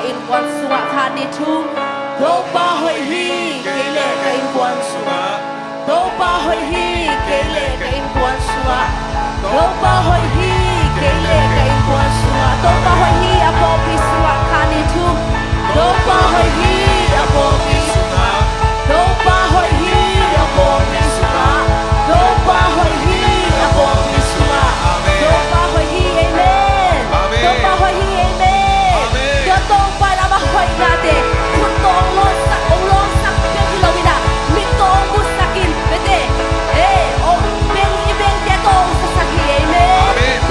in quan suwa kha ni thu do pa hoi hi ke le ka in quan suwa do pa hoi hi ke le ka in quan suwa do pa hoi hi ke le ka in quan suwa do pa hoi hi apo pi suwa kha ni thu do pa hoi hi apo pi suwa do pa hoi hi apo pi suwa do pa hoi hi apo pi suwa do pa hoi hi amen do pa hoi hi amen do tong pa la ma hoi na de kun tong lo sak ong lo sak pe ki lo bida mi tong bu sakin bete o beng i beng te tong sa saki amen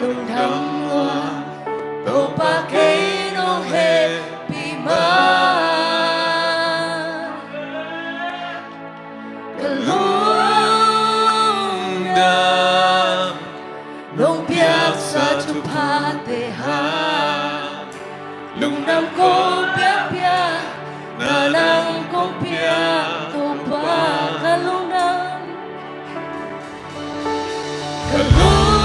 lung đâm loa tô pa cây no he pi ma ka lung đâm lung piak sa tu pa te ha lung đâm cô piak piak na nang cô piak tô pa ka lung đâm lung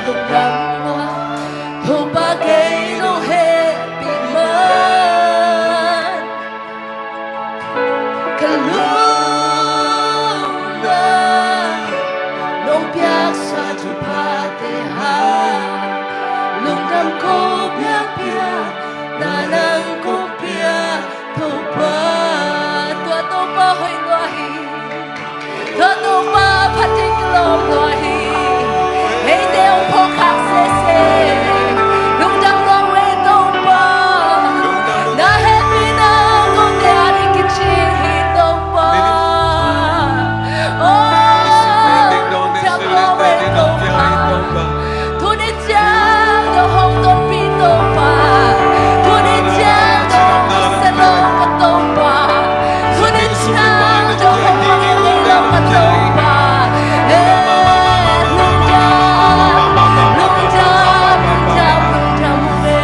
tung đắm hoa thu ba cây nô hê bị mất kaluna nông biak sa chu pa te ha lung đam cô biak biak na nang cô biak thu ba tua tô ba hoi lohi tua tô ba phát triển lom lohi hey đeo phong khắc se se lung đam lo we tô ba na hết mi na cô te ari kichi hi tô ba oh chăm lo we tô ba thu đi chang do hong tô pi tô ba thu đi chang do hong se lo ko tô ba thu đi chang do hong ma le lo ko tô ba lung jam we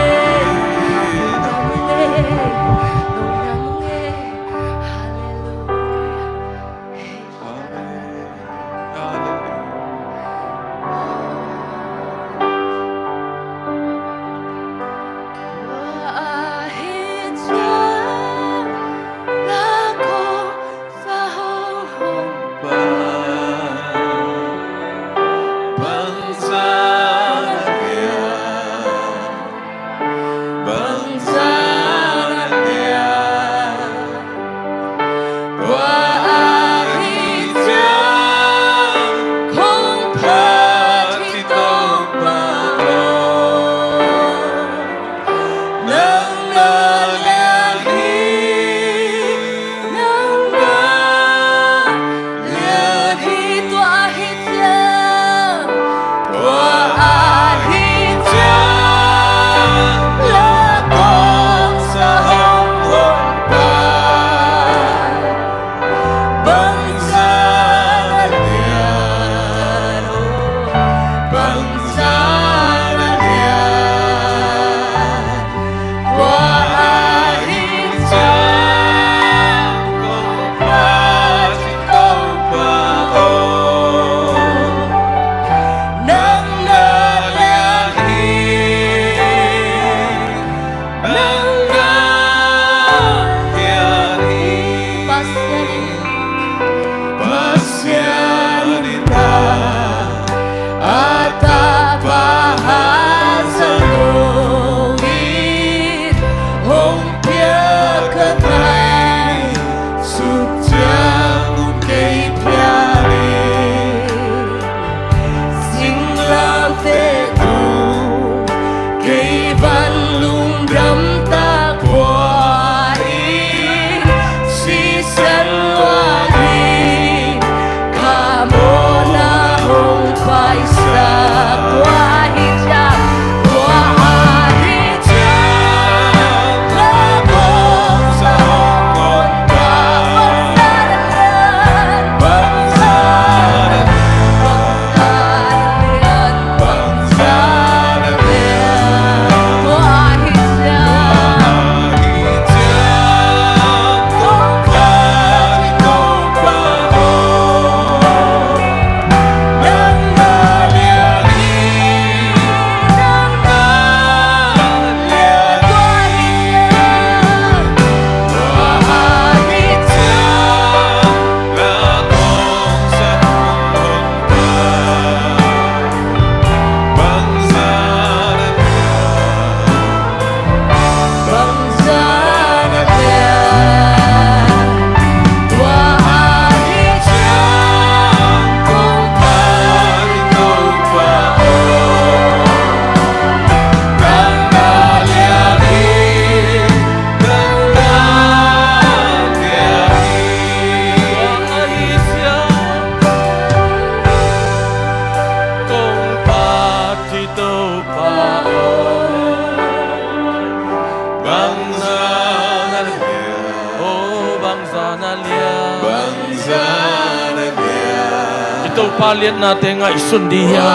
Ito palian natin nga isundihan.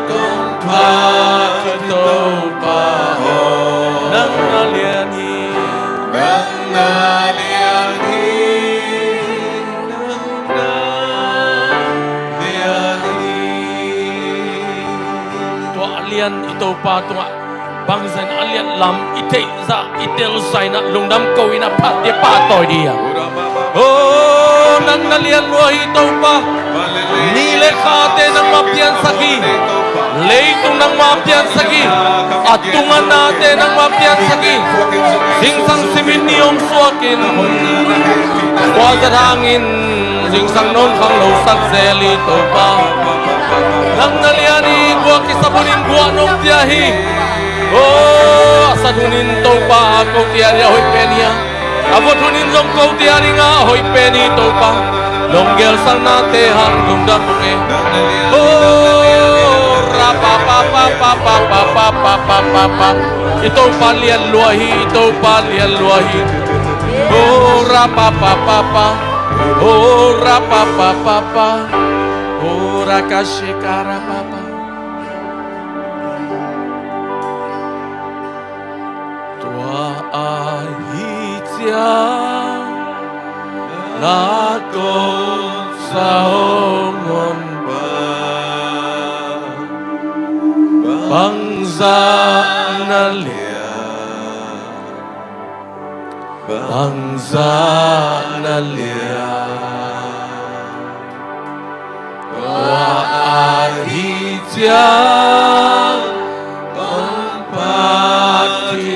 Ito pa nang nalianhi, nang nalianhi, nang nalianhi. lian ito pa tunga bangsan alian lam ite za itel sai na lungdam ko ina pat de pa toy dia oh nang nalian lo ito pa nile khate nang mapian sagi leitung nang mapian sagi atungan natin nang mapian sagi singsang simin niyong suakin kuasa hangin singsang non khang lo sak zeli to pa nang naliani gua kisabunin gua nong tiahi oh asadunin to pa ko tiari hoy penia avotunin long ko tiari nga hoy peni to pa longgel sang nate hang dungdam ke oh rapa pa pa pa pa pa pa pa pa pa pa ito palian luahi oh rapa pa pa pa oh rapa pa pa pa oh rakashikara pa pa tua ahitya lakon sa ongon bangsa nalia wa ahitya kompati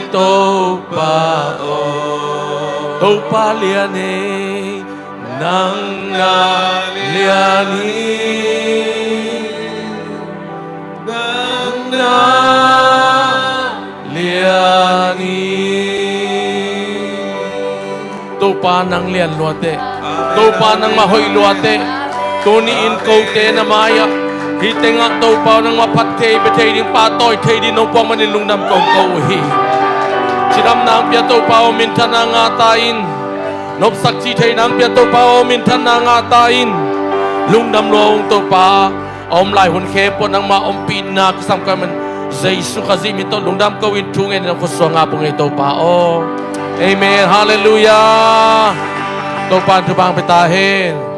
topa liane nang naliani Topa nang lian luate Topa nang mahoy luate Tuniin ko te na maya Hite nga topa nang mapate Betay ding patoy Tay din nung pang manilung nam kong kauhi Sinam nang pia topa o mintan na ngatain Nop saksi tay nang pia topa o mintan na ngatain Lung nam loong topa Om lai hun kepo nang maompin na Kasam ka man Zaisu kazim ito Lung nam kawin tungen Nang kuswa nga pong ito pa Amen Hallelujah Topa ang tubang pitahin